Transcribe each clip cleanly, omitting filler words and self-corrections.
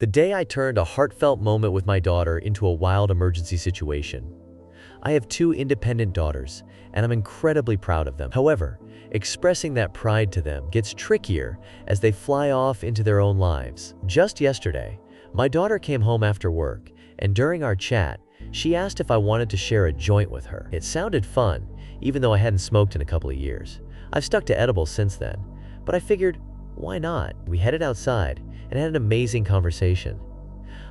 The day I turned a heartfelt moment with my daughter into a wild emergency situation. I have two independent daughters, and I'm incredibly proud of them. However, expressing that pride to them gets trickier as they fly off into their own lives. Just yesterday, my daughter came home after work, and during our chat, she asked if I wanted to share a joint with her. It sounded fun, even though I hadn't smoked in a couple of years. I've stuck to edibles since then, but I figured, why not? We headed outside and had an amazing conversation.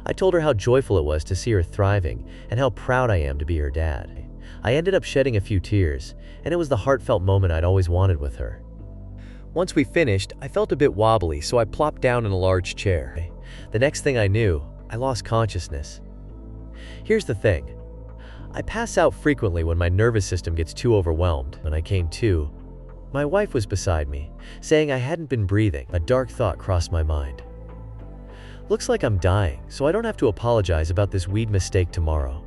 I told her how joyful it was to see her thriving and how proud I am to be her dad. I ended up shedding a few tears, and it was the heartfelt moment I'd always wanted with her. Once we finished, I felt a bit wobbly, so I plopped down in a large chair. The next thing I knew, I lost consciousness. Here's the thing. I pass out frequently when my nervous system gets too overwhelmed. When I came to, my wife was beside me, saying I hadn't been breathing. A dark thought crossed my mind. Looks like I'm dying, so I don't have to apologize about this weed mistake tomorrow.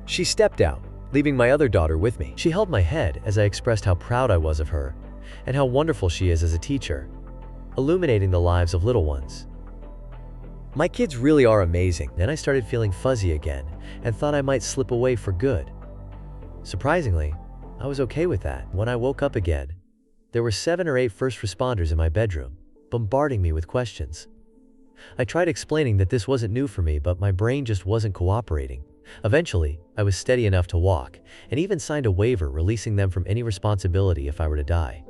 She stepped out, leaving my other daughter with me. She held my head as I expressed how proud I was of her and how wonderful she is as a teacher, illuminating the lives of little ones. My kids really are amazing. Then I started feeling fuzzy again and thought I might slip away for good. Surprisingly, I was okay with that. When I woke up again, there were 7 or 8 first responders in my bedroom, bombarding me with questions. I tried explaining that this wasn't new for me, but my brain just wasn't cooperating. Eventually, I was steady enough to walk, and even signed a waiver releasing them from any responsibility if I were to die.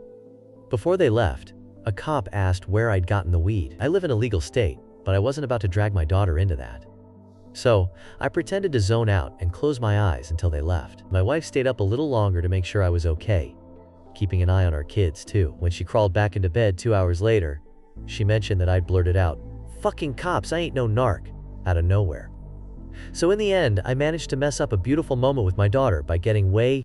Before they left, a cop asked where I'd gotten the weed. I live in a legal state, but I wasn't about to drag my daughter into that. So, I pretended to zone out and close my eyes until they left. My wife stayed up a little longer to make sure I was okay, keeping an eye on our kids too. When she crawled back into bed 2 hours later, she mentioned that I'd blurted out, "Fucking cops, I ain't no narc," out of nowhere. So in the end, I managed to mess up a beautiful moment with my daughter by getting way